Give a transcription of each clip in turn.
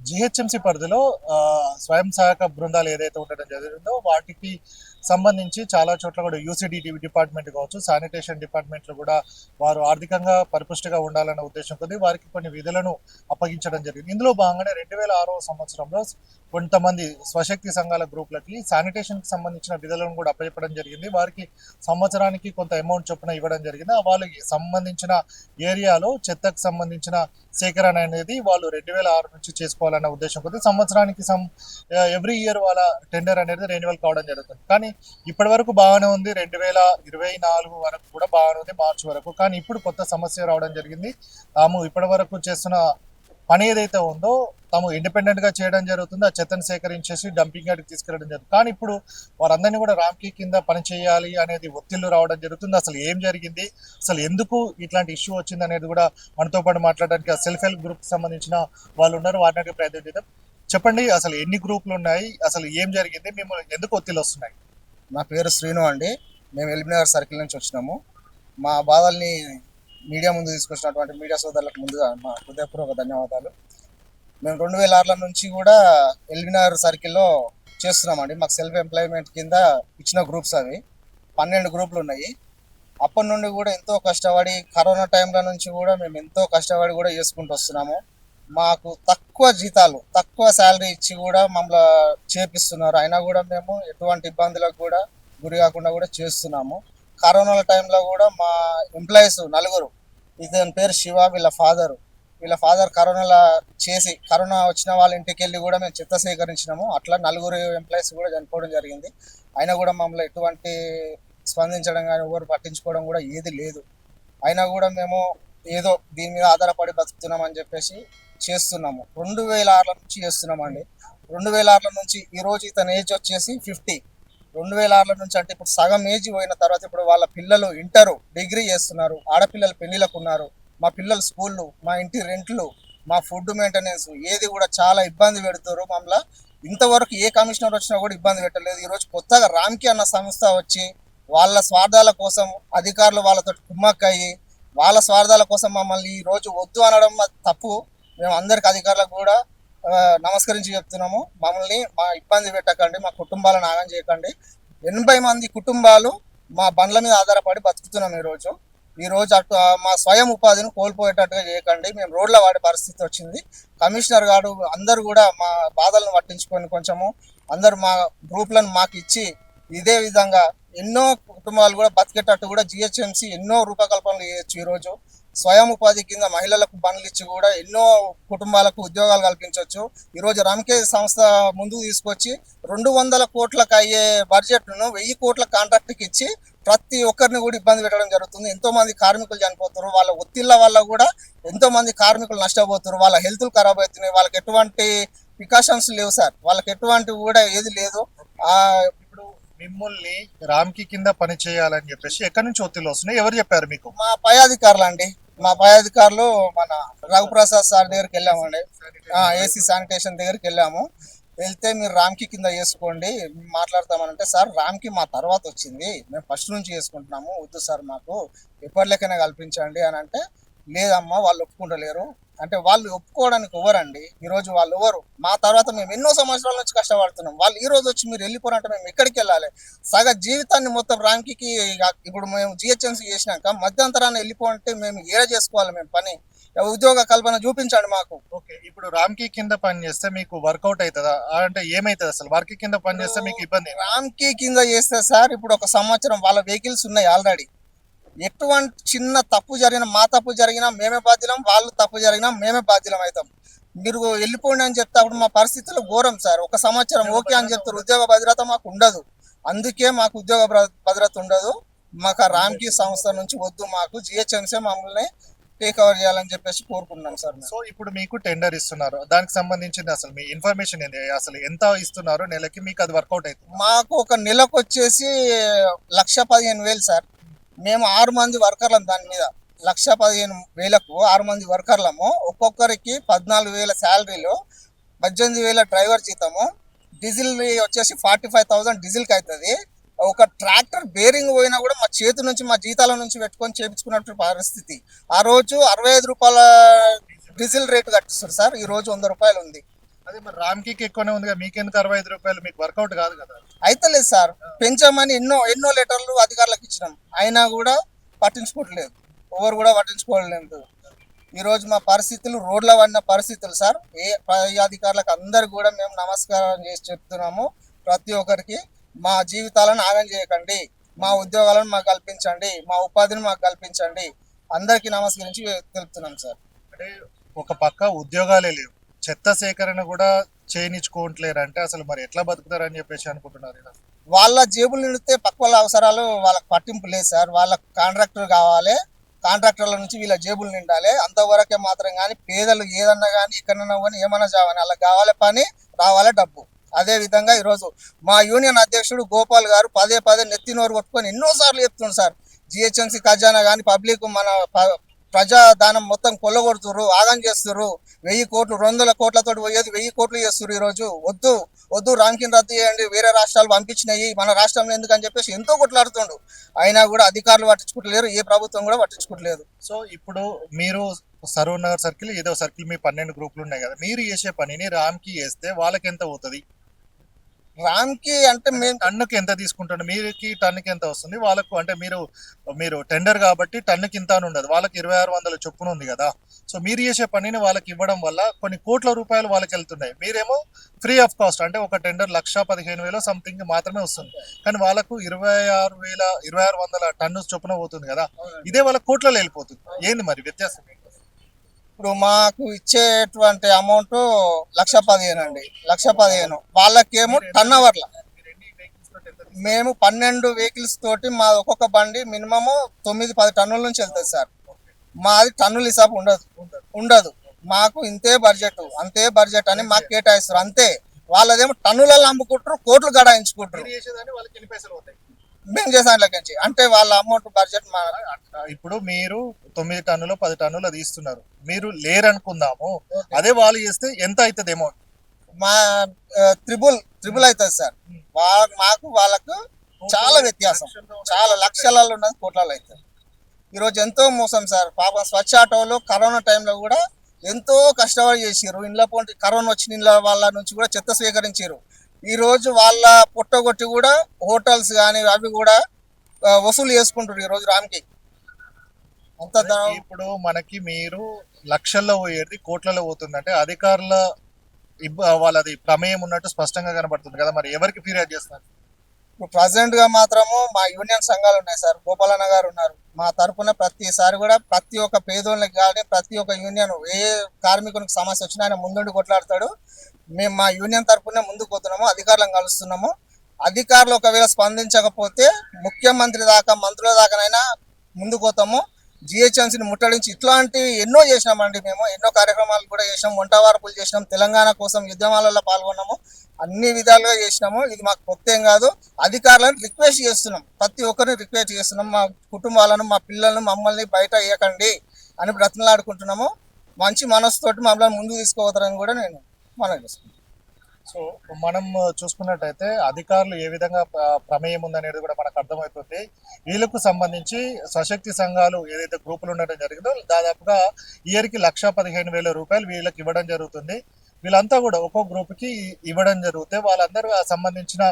GHMC పరిధిలో స్వయం సహాయక బృందాలు ఏదైతే ఉండడం జరిగిందో వాటికి సంబంధించి చాలా చోట్ల కూడా యూసీడీ డిపార్ట్మెంట్ కావచ్చు, శానిటేషన్ డిపార్ట్మెంట్లో కూడా వారు ఆర్థికంగా పరిపుష్టిగా ఉండాలన్న ఉద్దేశం కొద్దీ వారికి కొన్ని విధులను అప్పగించడం జరిగింది. ఇందులో భాగంగానే 2006వ సంవత్సరంలో కొంతమంది స్వశక్తి సంఘాల గ్రూపులకి శానిటేషన్కి సంబంధించిన విధులను కూడా అప్పచెప్పడం జరిగింది. వారికి సంవత్సరానికి కొంత అమౌంట్ చొప్పున ఇవ్వడం జరిగింది. వాళ్ళకి సంబంధించిన ఏరియాలో చెత్తకు సంబంధించిన సేకరణ అనేది వాళ్ళు 2006 నుంచి చేసుకోవాలన్న ఉద్దేశం కొద్ది సంవత్సరానికి ఎవ్రీ ఇయర్ వాళ్ళ టెండర్ అనేది రెన్యువల్ కావడం జరుగుతుంది. కానీ ఇప్పటి వరకు బాగానే ఉంది, 2024 వరకు కూడా బాగానే ఉంది, మార్చి వరకు. కానీ ఇప్పుడు కొత్త సమస్య రావడం జరిగింది. తాము ఇప్పటి వరకు చేస్తున్న పని ఏదైతే ఉందో తాము ఇండిపెండెంట్ గా చేయడం జరుగుతుంది. ఆ చెత్తను సేకరించేసి డంపింగ్ యార్డ్కి తీసుకెళ్ళడం జరుగుతుంది. కానీ ఇప్పుడు వారందరినీ కూడా రామ్కీ కింద పని చేయాలి అనేది ఒత్తిళ్లు రావడం జరుగుతుంది. అసలు ఏం జరిగింది, అసలు ఎందుకు ఇట్లాంటి ఇష్యూ వచ్చింది అనేది కూడా మనతో పాటు మాట్లాడడానికి ఆ సెల్ఫ్ హెల్ప్ గ్రూప్ సంబంధించిన వాళ్ళు ఉన్నారు. వారిని ప్రయత్నం చేద్దాం. చెప్పండి, అసలు ఎన్ని గ్రూపులు ఉన్నాయి, అసలు ఏం జరిగింది, మేము ఎందుకు ఒత్తిళ్ళు వస్తున్నాయి? నా పేరు శ్రీను అండి. మేము ఎల్బీనగర్ సర్కిల్ నుంచి వచ్చినాము. మా బాధల్ని మీడియా ముందు తీసుకొచ్చినటువంటి మీడియా సోదరులకు ముందుగా మా హృదయపూర్వక ధన్యవాదాలు. మేము 2006 నుంచి కూడా ఎల్బీనగర్ సర్కిల్లో చేస్తున్నామండి. మాకు సెల్ఫ్ ఎంప్లాయ్మెంట్ కింద ఇచ్చిన గ్రూప్స్ అవి 12 గ్రూపులు ఉన్నాయి. అప్పటి నుండి కూడా ఎంతో కష్టపడి కరోనా టైంలో నుంచి కూడా మేము ఎంతో కష్టపడి కూడా చేసుకుంటూ వస్తున్నాము. మాకు తక్కువ జీతాలు, తక్కువ శాలరీ ఇచ్చి కూడా మమ్మల్ని చేపిస్తున్నారు. అయినా కూడా మేము ఎటువంటి ఇబ్బందులకు కూడా గురి కాకుండా కూడా చేస్తున్నాము. కరోనా టైంలో కూడా మా ఎంప్లాయీస్ 4, ఇతని పేరు శివ, వీళ్ళ ఫాదర్ కరోనాలో కరోనా వచ్చిన వాళ్ళ ఇంటికి వెళ్ళి కూడా మేము చెత్త సేకరించినాము. అట్లా 4 ఎంప్లాయీస్ కూడా చనిపోవడం జరిగింది. అయినా కూడా మమ్మల్ని ఎటువంటి స్పందించడం కానీ ఎవరు పట్టించుకోవడం కూడా ఏది లేదు. అయినా కూడా మేము ఏదో దీని మీద ఆధారపడి బతుకుతున్నామని చెప్పేసి చేస్తున్నాము. 2006 నుంచి చేస్తున్నామండి. 2006 నుంచి ఈరోజు ఇతని ఏజ్ వచ్చేసి 50. 2006 నుంచి అంటే ఇప్పుడు సగం ఏజ్ పోయిన తర్వాత ఇప్పుడు వాళ్ళ పిల్లలు ఇంటర్, డిగ్రీ చేస్తున్నారు. ఆడపిల్లలు పెళ్లిలకు ఉన్నారు. మా పిల్లల స్కూళ్ళు, మా ఇంటి రెంట్లు, మా ఫుడ్ మెయింటెనెన్స్ ఏది కూడా చాలా ఇబ్బంది పెడుతారు మమ్మల్ని. ఇంతవరకు ఏ కమిషనర్ వచ్చినా కూడా ఇబ్బంది పెట్టలేదు. ఈరోజు కొత్తగా రామ్కీ అన్న సంస్థ వచ్చి వాళ్ళ స్వార్థాల కోసం అధికారులు వాళ్ళతో కుమ్మక్కయ్యి వాళ్ళ స్వార్థాల కోసం మమ్మల్ని ఈరోజు వద్దు అనడం తప్పు. మేము అందరికి అధికారులకు కూడా నమస్కరించి చెప్తున్నాము. మమ్మల్ని మా ఇబ్బంది పెట్టకండి, మా కుటుంబాలను ఆగం చేయకండి. 80 మంది కుటుంబాలు మా బండ్ల మీద ఆధారపడి బతుకుతున్నాం. ఈరోజు అటు మా స్వయం ఉపాధిని కోల్పోయేటట్టుగా చేయకండి. మేము రోడ్ల వాడే పరిస్థితి వచ్చింది. కమిషనర్ గారు అందరూ కూడా మా బాధలను పట్టించుకొని కొంచెము అందరూ మా గ్రూప్లను మాకు ఇచ్చి ఇదే విధంగా ఎన్నో కుటుంబాలు కూడా బతికేటట్టు కూడా జిహెచ్ఎంసీ ఎన్నో రూపకల్పనలు చేయొచ్చు. ఈరోజు స్వయం ఉపాధి కింద మహిళలకు పనులు ఇచ్చి కూడా ఎన్నో కుటుంబాలకు ఉద్యోగాలు కల్పించవచ్చు. ఈరోజు రామ్కీ సంస్థ ముందుకు తీసుకొచ్చి 200 కోట్లకు అయ్యే బడ్జెట్ను 1000 కోట్ల కాంట్రాక్ట్కి ఇచ్చి ప్రతి ఒక్కరిని కూడా ఇబ్బంది పెట్టడం జరుగుతుంది. ఎంతో మంది కార్మికులు చనిపోతారు. వాళ్ళ ఒత్తిళ్ల వల్ల కూడా ఎంతో మంది కార్మికులు నష్టపోతారు. వాళ్ళ హెల్త్లు ఖరాబ్ అవుతున్నాయి. వాళ్ళకి ఎటువంటి ప్రికాషన్స్ లేవు సార్. వాళ్ళకి ఎటువంటి కూడా ఏది లేదు. ఇప్పుడు మిమ్మల్ని రామ్కీ కింద పని చేయాలని చెప్పేసి ఎక్కడి నుంచి ఒత్తిళ్ళు వస్తున్నాయి, ఎవరు చెప్పారు మీకు? మా పై అధికారులు అండి. మా పై అధికారులు మన రఘుప్రసాద్ సార్ దగ్గరికి వెళ్ళామండి. ఏసీ శానిటేషన్ దగ్గరికి వెళ్తే మీరు రామ్కీ కింద చేసుకోండి మాట్లాడతామనంటే, సార్ రామ్కీ మా తర్వాత వచ్చింది, మేము ఫస్ట్ నుంచి చేసుకుంటున్నాము, వద్దు సార్ మాకు ఎప్పటిలెక్కనే కల్పించండి అని అంటే, లేదమ్మా వాళ్ళు ఒప్పుకుంటలేరు అంటే. వాళ్ళు ఒప్పుకోవడానికి ఎవరండి? ఈరోజు వాళ్ళు ఎవరు? మా తర్వాత మేము ఎన్నో సంవత్సరాల నుంచి కష్టపడుతున్నాం. వాళ్ళు ఈ రోజు వచ్చి మీరు వెళ్ళిపోరంటే మేము ఎక్కడికి వెళ్ళాలి? సగ జీవితాన్ని మొత్తం రామ్కీకి ఇప్పుడు మేము జిహెచ్ఎంసీ చేసినాక మధ్యంతరాన్ని వెళ్ళిపోంటే మేము ఏడ చేసుకోవాలి? మేము పని ఉద్యోగ కల్పన చూపించండి మాకు. ఓకే, ఇప్పుడు రామ్కీ కింద పని చేస్తే మీకు వర్కౌట్ అవుతుందా అంటే ఏమైతుంది? అసలు రామ్కీ కింద పని చేస్తే మీకు ఇబ్బంది? రామ్కీ కింద చేస్తే సార్ ఇప్పుడు 1 సంవత్సరం వాళ్ళ వెహికల్స్ ఉన్నాయి ఆల్రెడీ. ఎటువంటి చిన్న తప్పు జరిగినా, మా తప్పు జరిగినా మేమే బాధ్యులం, వాళ్ళు తప్పు జరిగినా మేమే బాధ్యులం అవుతాం. మీరు వెళ్ళిపోండి అని చెప్తే అప్పుడు మా పరిస్థితులు ఘోరం సార్. 1 సంవత్సరం ఓకే అని చెప్తారు, ఉద్యోగ భద్రత మాకు ఉండదు. అందుకే మాకు ఉద్యోగ భద్రత ఉండదు. మాకు రామ్కీ సంస్థ నుంచి వద్దు, మాకు జిహెచ్ఎంసీ మమ్మల్ని టేక్ ఓవర్ చేయాలని చెప్పేసి కోరుకుంటున్నాం సార్. సో ఇప్పుడు మీకు టెండర్ ఇస్తున్నారు, దానికి సంబంధించింది అసలు మీ ఇన్ఫర్మేషన్ ఏంటి? అసలు ఎంత ఇస్తున్నారు నెలకి? మీకు అది వర్కౌట్ అవుతుంది? మాకు ఒక నెలకు వచ్చేసి 1,15,000 సార్. మేము 6 మంది వర్కర్లం. దాని మీద 1,15,000కు 6 మంది వర్కర్లము. ఒక్కొక్కరికి 14,000 శాలరీలు, 18,000 డ్రైవర్ జీతము, డీజిల్ వచ్చేసి 45,000 డీజిల్కి అవుతుంది. ఒక ట్రాక్టర్ బేరింగ్ పోయినా కూడా మా చేతి నుంచి మా జీతాల నుంచి పెట్టుకొని చేయించుకున్నట్టు పరిస్థితి. ఆ రోజు 65 రూపాయల డీజిల్ రేటు కట్టిస్తారు సార్. ఈ రోజు 100 రూపాయలు ఉంది. అదే మరి రామ్కి ఎక్కువనే ఉంది కదా, మీకెందుకు 65 రూపాయలు? మీకు వర్కౌట్ కాదు కదా. అయితే లేదు సార్, పెంచామని ఎన్నో ఎన్నో లెటర్లు అధికారులకు ఇచ్చినాం, అయినా కూడా పట్టించుకోవట్లేదు, ఎవరు కూడా పట్టించుకోవట్లేదు. ఈరోజు మా పరిస్థితులు రోడ్ల పడిన పరిస్థితులు సార్. పై అధికారులకు అందరు కూడా మేము నమస్కారం చేసి చెప్తున్నాము, ప్రతి ఒక్కరికి మా జీవితాలను ఆగం చేయకండి, మా ఉద్యోగాలను మాకు కల్పించండి, మా ఉపాధిని మాకు కల్పించండి, అందరికీ నమస్కరించి తెలుపుతున్నాం సార్. అంటే ఒక పక్క ఉద్యోగాలే లేవు, చెత్త సేకరణ కూడా చేయనిచ్చుకోవట్లేరు అంటే అసలు మరి ఎట్లా బతుకుతారని చెప్పేసి అనుకుంటున్నారు ఇలా? వాళ్ళ జేబులు నిండితే పక్క వాళ్ళ అవసరాలు వాళ్ళకి పట్టింపు లేదు సార్. వాళ్ళకి కాంట్రాక్టర్ కావాలి, కాంట్రాక్టర్ల నుంచి వీళ్ళ జేబులు నిండాలి, అంతవరకే మాత్రం. కానీ పేదలు ఏదన్నా కానీ ఎక్కడన్నా కానీ ఏమన్నా చావని వాళ్ళకి కావాలి పని, రావాలి డబ్బు. అదే విధంగా ఈరోజు మా యూనియన్ అధ్యక్షుడు గోపాల్ గారు పదే పదే నెత్తి నోరు కొట్టుకొని ఎన్నోసార్లు చెప్తున్నారు సార్, జిహెచ్ఎంసీ ఖజానా కానీ పబ్లిక్ మన ప్రజాదానం మొత్తం కొల్లగొడుతుర్రు, ఆగం చేస్తుర్రు, 1000 కోట్లు 200 కోట్లతో పోయేది 1000 కోట్లు చేస్తుర్రు. ఈరోజు వద్దు వద్దు ర్యాంకింగ్ రద్దు చేయండి, వేరే రాష్ట్రాలు పంపించినాయి, మన రాష్ట్రంలో ఎందుకని చెప్పేసి ఎంతో కొట్లాడుతుండు. అయినా కూడా అధికారులు పట్టించుకుంటలేరు, ఏ ప్రభుత్వం కూడా పట్టించుకుంటలేదు. సో ఇప్పుడు మీరు సరూర్ నగర్ సర్కిల్, ఏదో సర్కిల్, మీ 12 గ్రూపులు ఉన్నాయి కదా, మీరు చేసే పనిని రామ్కి చేస్తే వాళ్ళకి ఎంత అవుతుంది? రామ్కి అంటే మేము టన్నుకి ఎంత తీసుకుంటాడు? మీరుకి టన్నుకి ఎంత వస్తుంది? వాళ్ళకు అంటే మీరు టెండర్ కాబట్టి టన్నుకి ఇంత అని ఉండదు, వాళ్ళకి 2600 చొప్పున ఉంది కదా. సో మీరు చేసే పనిని వాళ్ళకి ఇవ్వడం వల్ల కొన్ని కోట్ల రూపాయలు వాళ్ళకి వెళ్తున్నాయి, మీరేమో ఫ్రీ ఆఫ్ కాస్ట్, అంటే ఒక టెండర్ 1,15,000 సంథింగ్ మాత్రమే వస్తుంది, కానీ వాళ్ళకు 26,00 టన్ను చొప్పున పోతుంది కదా, ఇదే వాళ్ళ కోట్లలో వెళ్ళిపోతుంది. ఏంది మరి వ్యత్యాసం? ఇప్పుడు మాకు ఇచ్చేటువంటి అమౌంట్ 1,15,000 అండి, 1,15,000. వాళ్ళకేమో టన్ అవర్ల. మేము 12 వెహికల్స్ తోటి మా ఒక్కొక్క బండి మినిమము 9-10 టన్నుల నుంచి వెళ్తుంది సార్. మాది టన్నుల హిసాబు ఉండదు. మాకు ఇంతే బడ్జెట్, అంతే బడ్జెట్ అని మాకు కేటాయిస్తారు అంతే. వాళ్ళదేమో టన్నులలో అమ్ముకుంటారు, కోట్లు గడాయించుకుంటారు. మేము చేసాంట్లకి అంటే వాళ్ళ అమౌంట్ బడ్జెట్ మా. ఇప్పుడు మీరు 9 టన్నులు 10 టన్నులు తీస్తున్నారు, మీరు లేరనుకుందాము, అదే వాళ్ళు చేస్తే ఎంత అవుతుంది అమౌంట్? మా త్రిబుల్ అవుతుంది సార్. మాకు వాళ్ళకు చాలా వ్యత్యాసం, చాలా లక్షలలో ఉన్నది కోట్లలో అవుతుంది. ఈరోజు ఎంతో మోసం సార్. పాపం స్వచ్ఛ ఆటోలో కరోనా టైంలో కూడా ఎంతో కష్టపడి చేసారు. ఇంట్లో పోటీ కరోనా వచ్చిన ఇండ్ల వాళ్ళ నుంచి కూడా చెత్త స్వీకరించారు. ఈరోజు వాళ్ళ పుట్టగొట్టి కూడా హోటల్స్ కానీ అవి కూడా వసూలు చేసుకుంటారు ఈరోజు రామ్కి. అంత ఇప్పుడు మనకి మీరు లక్షల్లో పోయేది కోట్లలో పోతుంది అంటే అధికారుల వాళ్ళది ప్రమేయం ఉన్నట్టు స్పష్టంగా కనబడుతుంది కదా, మరి ఎవరికి ఫిర్యాదు చేస్తారు? ఇప్పుడు ప్రజెంట్ గా మాత్రము మా యూనియన్ సంఘాలు ఉన్నాయి సార్, గోపాలన్న గారు ఉన్నారు. మా తరఫున ప్రతిసారి కూడా ప్రతి ఒక్క పేదోళ్ళకి కానీ ప్రతి ఒక్క యూనియన్ ఏ కార్మికునికి సమస్య వచ్చినా ఆయన ముందుండి కొట్లాడతాడు. మేము మా యూనియన్ తరఫునే ముందుకు పోతున్నాము, అధికారులను కలుస్తున్నాము. అధికారులు ఒకవేళ స్పందించకపోతే ముఖ్యమంత్రి దాకా మంత్రుల దాకానైనా ముందుకు పోతాము. జిహెచ్ఎంసీని ముట్టడించి ఇట్లాంటి ఎన్నో చేసినామండి. మేము ఎన్నో కార్యక్రమాలు కూడా చేసినాం, వంట వార్పులు చేసినాం, తెలంగాణ కోసం ఉద్యమాలలో పాల్గొన్నాము, అన్ని విధాలుగా చేసినాము. ఇది మాకు కొత్త ఏం కాదు. అధికారులను రిక్వెస్ట్ చేస్తున్నాం, ప్రతి ఒక్కరిని రిక్వెస్ట్ చేస్తున్నాం, మా కుటుంబాలను, మా పిల్లలను మమ్మల్ని బయట ఇవ్వకండి అని బ్రతిమలాడుకుంటున్నాము. మంచి మనసుతోటి మమ్మల్ని ముందుకు తీసుకుపోతారని కూడా నేను మనం చేస్తున్నాను. సో మనం చూసుకున్నట్టయితే అధికారులు ఏ విధంగా ప్రమేయం ఉందనేది కూడా మనకు అర్థమవుతుంది. వీళ్ళకు సంబంధించి స్వశక్తి సంఘాలు ఏదైతే గ్రూపులు ఉండడం జరిగిందో దాదాపుగా ఇయర్కి 1,15,000 రూపాయలు వీళ్ళకి ఇవ్వడం జరుగుతుంది. వీళ్ళంతా కూడా ఒక్కో గ్రూప్కి ఇవ్వడం జరుగుతుంది. వాళ్ళందరూ సంబంధించిన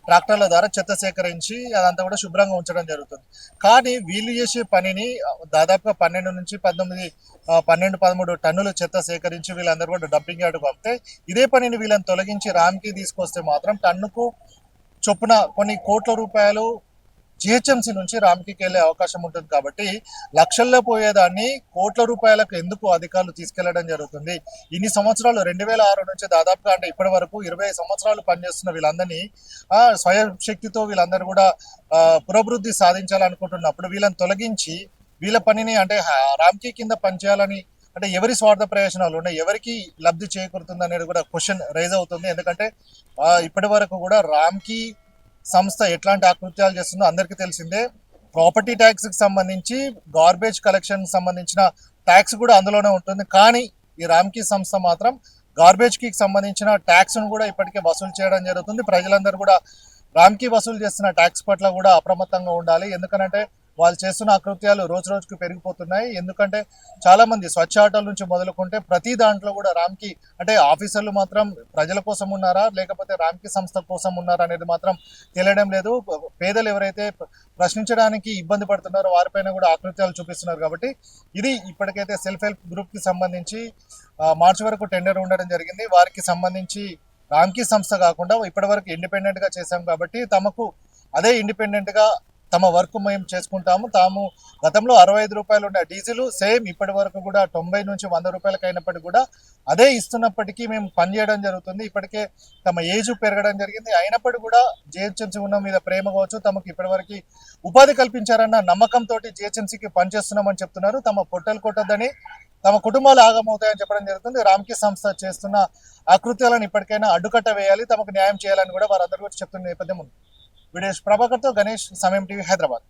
ట్రాక్టర్ల ద్వారా చెత్త సేకరించి అదంతా కూడా శుభ్రంగా ఉంచడం జరుగుతుంది. కానీ వీళ్ళు చేసే పనిని దాదాపుగా 12 నుంచి 13 టన్నులు చెత్త సేకరించి వీళ్ళందరూ కూడా డంపింగ్ యార్డుకు పంపితే ఇదే పనిని వీళ్ళని తొలగించి రామ్కి తీసుకొస్తే మాత్రం టన్నుకు చొప్పున కొన్ని కోట్ల రూపాయలు జిహెచ్ఎంసీ నుంచి రామ్కి వెళ్ళే అవకాశం ఉంటుంది. కాబట్టి లక్షల్లో పోయేదాన్ని కోట్ల రూపాయలకు ఎందుకు అధికారులు తీసుకెళ్లడం జరుగుతుంది? ఇన్ని సంవత్సరాలు 2006 నుంచి దాదాపుగా అంటే ఇప్పటి వరకు 20 సంవత్సరాలు పనిచేస్తున్న వీళ్ళందరినీ స్వయం శక్తితో వీళ్ళందరూ కూడా పురోభివృద్ధి సాధించాలనుకుంటున్నప్పుడు వీళ్ళని తొలగించి వీళ్ళ పనిని అంటే రామ్కి కింద పనిచేయాలని అంటే ఎవరి స్వార్థ ప్రయోజనాలు ఉన్నాయి, ఎవరికి లబ్ధి చేకూరుతుంది అనేది కూడా క్వశ్చన్ రైజ్ అవుతుంది. ఎందుకంటే ఇప్పటి వరకు కూడా రామ్కి సంస్థ ఎట్లాంటి ఆకృత్యాలు చేస్తుందో అందరికీ తెలిసిందే. ప్రాపర్టీ ట్యాక్స్కి సంబంధించి గార్బేజ్ కలెక్షన్ సంబంధించిన ట్యాక్స్ కూడా అందులోనే ఉంటుంది. కానీ ఈ రామ్కి సంస్థ మాత్రం గార్బేజ్కి సంబంధించిన ట్యాక్స్ను కూడా ఇప్పటికే వసూలు చేయడం జరుగుతుంది. ప్రజలందరూ కూడా రామ్కి వసూలు చేస్తున్న ట్యాక్స్ పట్ల కూడా అప్రమత్తంగా ఉండాలి. ఎందుకంటే వాళ్ళు చేస్తున్న అకృత్యాలు రోజు రోజుకు పెరిగిపోతున్నాయి. ఎందుకంటే చాలా మంది స్వచ్ఛ ఆటోల నుంచి మొదలుకుంటే ప్రతి దాంట్లో కూడా రామ్కి అంటే ఆఫీసర్లు మాత్రం ప్రజల కోసం ఉన్నారా లేకపోతే రామ్కి సంస్థ కోసం ఉన్నారా అనేది మాత్రం తెలియడం లేదు. పేదలు ఎవరైతే ప్రశ్నించడానికి ఇబ్బంది పడుతున్నారో వారిపైన కూడా ఆకృత్యాలు చూపిస్తున్నారు. కాబట్టి ఇది ఇప్పటికైతే సెల్ఫ్ హెల్ప్ గ్రూప్ కి సంబంధించి మార్చి వరకు టెండర్ ఉండడం జరిగింది. వారికి సంబంధించి రామ్కీ సంస్థ కాకుండా ఇప్పటి వరకు ఇండిపెండెంట్ గా చేశాం కాబట్టి తమకు అదే ఇండిపెండెంట్ గా తమ వర్క్ మేము చేసుకుంటాము. తాము గతంలో 65 రూపాయలు ఉన్న డీజిల్ సేమ్ ఇప్పటి వరకు కూడా 90 నుంచి 100 రూపాయలకి అయినప్పటికీ కూడా అదే ఇస్తున్నప్పటికీ మేము పనిచేయడం జరుగుతుంది. ఇప్పటికే తమ ఏజ్ పెరగడం జరిగింది. అయినప్పటికీ కూడా జిహెచ్ఎంసీ ఉన్న మీద ప్రేమ కావచ్చు, తమకు ఇప్పటివరకు ఉపాధి కల్పించారన్న నమ్మకంతో జిహెచ్ఎంసీకి పనిచేస్తున్నామని చెప్తున్నారు. తమ పొట్టలు కొట్టద్దని, తమ కుటుంబాలు ఆగమవుతాయని చెప్పడం జరుగుతుంది. రామ్కీ సంస్థ చేస్తున్న అకృత్యాలను ఇప్పటికైనా అడ్డుకట్ట వేయాలి, తమకు న్యాయం చేయాలని కూడా వారందరూ కూడా చెప్తున్న నేపథ్యం ఉంది. వీడియోస్ ప్రభాకర్తో గణేష్, సమయం టీవీ, హైదరాబాద్.